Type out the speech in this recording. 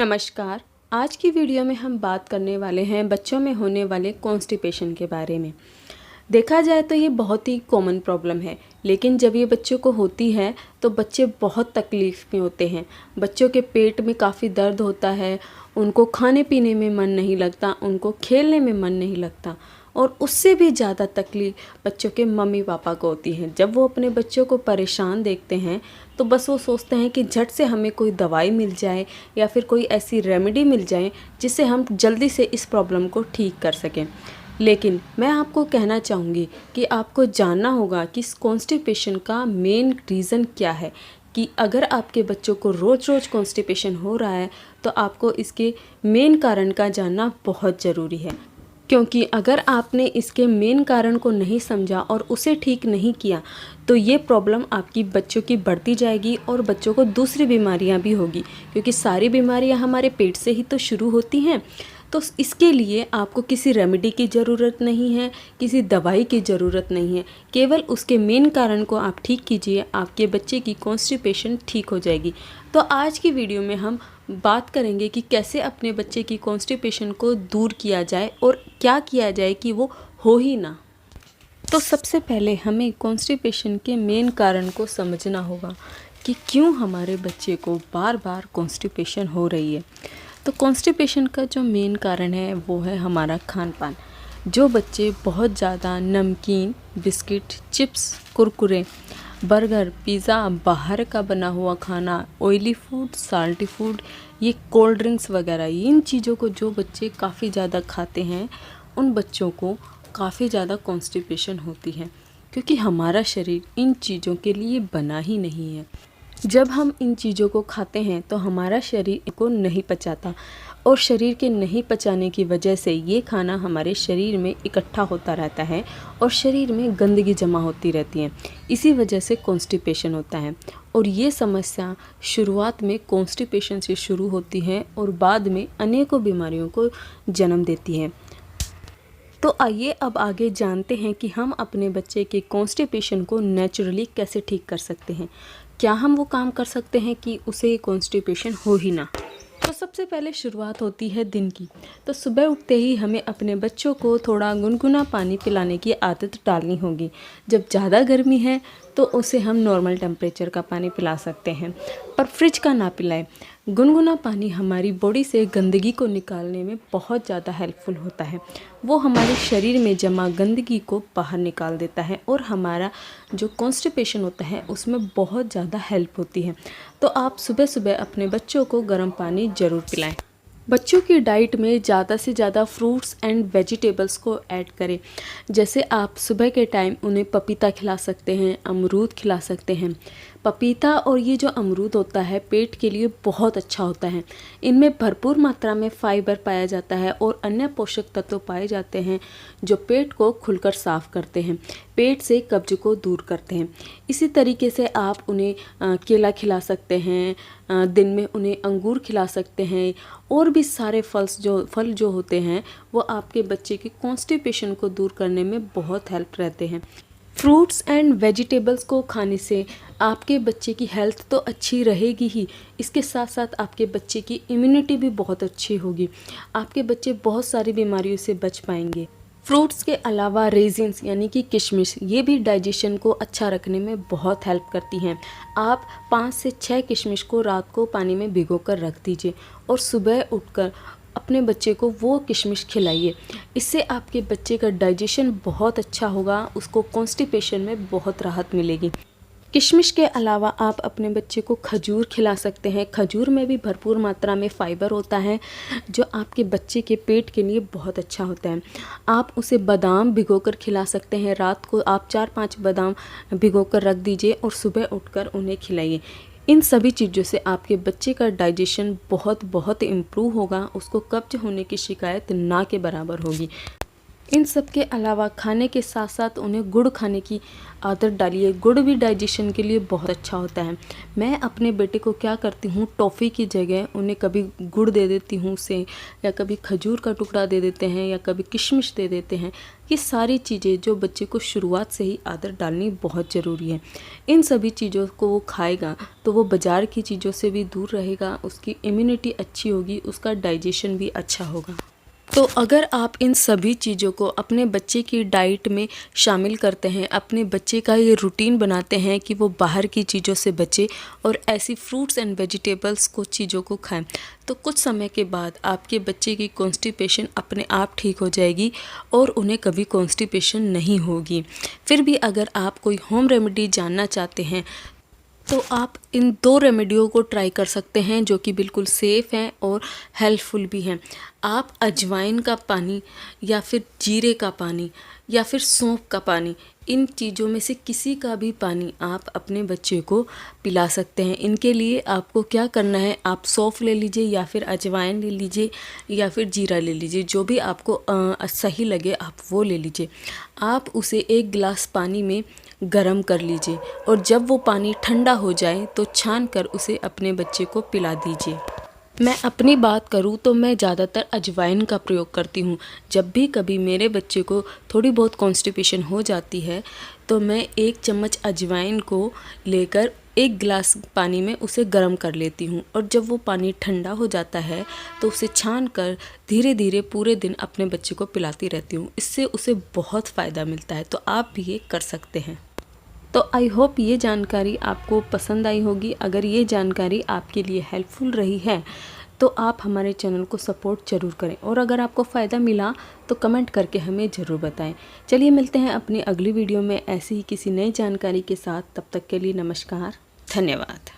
नमस्कार। आज की वीडियो में हम बात करने वाले हैं बच्चों में होने वाले कॉन्स्टिपेशन के बारे में। देखा जाए तो ये बहुत ही कॉमन प्रॉब्लम है, लेकिन जब ये बच्चों को होती है तो बच्चे बहुत तकलीफ़ में होते हैं। बच्चों के पेट में काफ़ी दर्द होता है, उनको खाने पीने में मन नहीं लगता, उनको खेलने में मन नहीं लगता और उससे भी ज़्यादा तकलीफ़ बच्चों के मम्मी पापा को होती है। जब वो अपने बच्चों को परेशान देखते हैं तो बस वो सोचते हैं कि झट से हमें कोई दवाई मिल जाए या फिर कोई ऐसी रेमेडी मिल जाए जिससे हम जल्दी से इस प्रॉब्लम को ठीक कर सकें। लेकिन मैं आपको कहना चाहूँगी कि आपको जानना होगा कि इस कॉन्स्टिपेशन का मेन रीज़न क्या है। कि अगर आपके बच्चों को रोज़ रोज़ कॉन्स्टिपेशन हो रहा है तो आपको इसके मेन कारण का जानना बहुत ज़रूरी है, क्योंकि अगर आपने इसके मेन कारण को नहीं समझा और उसे ठीक नहीं किया तो ये प्रॉब्लम आपकी बच्चों की बढ़ती जाएगी और बच्चों को दूसरी बीमारियां भी होगी, क्योंकि सारी बीमारियां हमारे पेट से ही तो शुरू होती हैं। तो इसके लिए आपको किसी रेमेडी की ज़रूरत नहीं है, किसी दवाई की ज़रूरत नहीं है। केवल उसके मेन कारण को आप ठीक कीजिए, आपके बच्चे की कॉन्स्टिपेशन ठीक हो जाएगी। तो आज की वीडियो में हम बात करेंगे कि कैसे अपने बच्चे की कॉन्स्टिपेशन को दूर किया जाए और क्या किया जाए कि वो हो ही ना। तो सबसे पहले हमें कॉन्स्टिपेशन के मेन कारण को समझना होगा कि क्यों हमारे बच्चे को बार बार कॉन्स्टिपेशन हो रही है। तो कॉन्स्टिपेशन का जो मेन कारण है वो है हमारा खान पान। जो बच्चे बहुत ज़्यादा नमकीन, biscuit, chips, Kurkure, burger, pizza, बाहर का बना हुआ खाना, ऑयली फूड, साल्टी फूड, ये कोल्ड ड्रिंक्स वगैरह, इन चीज़ों को जो बच्चे काफ़ी ज़्यादा खाते हैं उन बच्चों को काफ़ी ज़्यादा कॉन्स्टिपेशन होती है, क्योंकि हमारा शरीर इन चीज़ों के लिए बना ही नहीं है। जब हम इन चीज़ों को खाते हैं तो हमारा शरीर इनको नहीं पचाता और शरीर के नहीं पचाने की वजह से ये खाना हमारे शरीर में इकट्ठा होता रहता है और शरीर में गंदगी जमा होती रहती है। इसी वजह से कॉन्स्टिपेशन होता है और ये समस्या शुरुआत में कॉन्स्टिपेशन से शुरू होती है और बाद में अनेकों बीमारियों को जन्म देती है। तो आइए अब आगे जानते हैं कि हम अपने बच्चे के कॉन्स्टिपेशन को नेचुरली कैसे ठीक कर सकते हैं। क्या हम वो काम कर सकते हैं कि उसे कॉन्स्टिपेशन हो ही ना। तो सबसे पहले शुरुआत होती है दिन की। तो सुबह उठते ही हमें अपने बच्चों को थोड़ा गुनगुना पानी पिलाने की आदत डालनी होगी। जब ज़्यादा गर्मी है तो उसे हम नॉर्मल टेम्परेचर का पानी पिला सकते हैं, पर फ्रिज का ना पिलाएं। गुनगुना पानी हमारी बॉडी से गंदगी को निकालने में बहुत ज़्यादा हेल्पफुल होता है। वो हमारे शरीर में जमा गंदगी को बाहर निकाल देता है और हमारा जो कॉन्स्टिपेशन होता है उसमें बहुत ज़्यादा हेल्प होती है। तो आप सुबह सुबह अपने बच्चों को गर्म पानी ज़रूर पिलाएं। बच्चों की डाइट में ज़्यादा से ज़्यादा फ्रूट्स एंड वेजिटेबल्स को ऐड करें। जैसे आप सुबह के टाइम उन्हें पपीता खिला सकते हैं, अमरूद खिला सकते हैं। पपीता और ये जो अमरूद होता है पेट के लिए बहुत अच्छा होता है। इनमें भरपूर मात्रा में फाइबर पाया जाता है और अन्य पोषक तत्व पाए जाते हैं जो पेट को खुलकर साफ़ करते हैं, पेट से कब्ज को दूर करते हैं। इसी तरीके से आप उन्हें केला खिला सकते हैं, दिन में उन्हें अंगूर खिला सकते हैं और भी सारे फल जो होते हैं वो आपके बच्चे की कॉन्स्टिपेशन को दूर करने में बहुत हेल्प रहते हैं। फ्रूट्स एंड वेजिटेबल्स को खाने से आपके बच्चे की हेल्थ तो अच्छी रहेगी ही, इसके साथ साथ आपके बच्चे की इम्यूनिटी भी बहुत अच्छी होगी। आपके बच्चे बहुत सारी बीमारियों से बच पाएंगे। फ्रूट्स के अलावा रेजिन्स यानी कि किशमिश, ये भी डाइजेशन को अच्छा रखने में बहुत हेल्प करती हैं। आप 5 से 6 किशमिश को रात को पानी में भिगोकर रख दीजिए और सुबह उठकर अपने बच्चे को वो किशमिश खिलाइए। इससे आपके बच्चे का डाइजेशन बहुत अच्छा होगा, उसको कॉन्स्टिपेशन में बहुत राहत मिलेगी। किशमिश के अलावा आप अपने बच्चे को खजूर खिला सकते हैं। खजूर में भी भरपूर मात्रा में फ़ाइबर होता है जो आपके बच्चे के पेट के लिए बहुत अच्छा होता है। आप उसे बादाम भिगोकर खिला सकते हैं। रात को आप 4-5 बादाम भिगोकर रख दीजिए और सुबह उठकर उन्हें खिलाइए। इन सभी चीज़ों से आपके बच्चे का डाइजेशन बहुत इम्प्रूव होगा, उसको कब्ज होने की शिकायत ना के बराबर होगी। इन सब के अलावा खाने के साथ साथ उन्हें गुड़ खाने की आदत डालिए। गुड़ भी डाइजेशन के लिए बहुत अच्छा होता है। मैं अपने बेटे को क्या करती हूँ, टॉफ़ी की जगह उन्हें कभी गुड़ दे देती हूँ उसे, या कभी खजूर का टुकड़ा दे देते हैं, या कभी किशमिश दे देते हैं। ये सारी चीज़ें जो बच्चे को शुरुआत से ही आदत डालनी बहुत ज़रूरी है। इन सभी चीज़ों को वो खाएगा तो वो बाज़ार की चीज़ों से भी दूर रहेगा, उसकी इम्यूनिटी अच्छी होगी, उसका डाइजेशन भी अच्छा होगा। तो अगर आप इन सभी चीज़ों को अपने बच्चे की डाइट में शामिल करते हैं, अपने बच्चे का ये रूटीन बनाते हैं कि वो बाहर की चीज़ों से बचे और ऐसी फ्रूट्स एंड वेजिटेबल्स को चीज़ों को खाएं, तो कुछ समय के बाद आपके बच्चे की कॉन्स्टिपेशन अपने आप ठीक हो जाएगी और उन्हें कभी कॉन्स्टिपेशन नहीं होगी। फिर भी अगर आप कोई होम रेमेडी जानना चाहते हैं तो आप इन 2 रेमेडियों को ट्राई कर सकते हैं जो कि बिल्कुल सेफ़ हैं और हेल्पफुल भी हैं। आप अजवाइन का पानी या फिर जीरे का पानी या फिर सौंफ का पानी, इन चीज़ों में से किसी का भी पानी आप अपने बच्चे को पिला सकते हैं। इनके लिए आपको क्या करना है, आप सौंफ ले लीजिए या फिर अजवाइन ले लीजिए या फिर जीरा ले लीजिए, जो भी आपको सही लगे आप वो ले लीजिए। आप उसे 1 गिलास पानी में गरम कर लीजिए और जब वो पानी ठंडा हो जाए तो छान कर उसे अपने बच्चे को पिला दीजिए। मैं अपनी बात करूँ तो मैं ज़्यादातर अजवाइन का प्रयोग करती हूँ। जब भी कभी मेरे बच्चे को थोड़ी बहुत कॉन्स्टिपेशन हो जाती है तो मैं 1 चम्मच अजवाइन को लेकर 1 गिलास पानी में उसे गर्म कर लेती हूँ और जब वो पानी ठंडा हो जाता है तो उसे छान कर धीरे धीरे पूरे दिन अपने बच्चे को पिलाती रहती हूँ। इससे उसे बहुत फ़ायदा मिलता है, तो आप भी ये कर सकते हैं। तो आई होप ये जानकारी आपको पसंद आई होगी। अगर ये जानकारी आपके लिए हेल्पफुल रही है तो आप हमारे चैनल को सपोर्ट ज़रूर करें और अगर आपको फ़ायदा मिला तो कमेंट करके हमें ज़रूर बताएं। चलिए मिलते हैं अपनी अगली वीडियो में ऐसी ही किसी नई जानकारी के साथ। तब तक के लिए नमस्कार, धन्यवाद।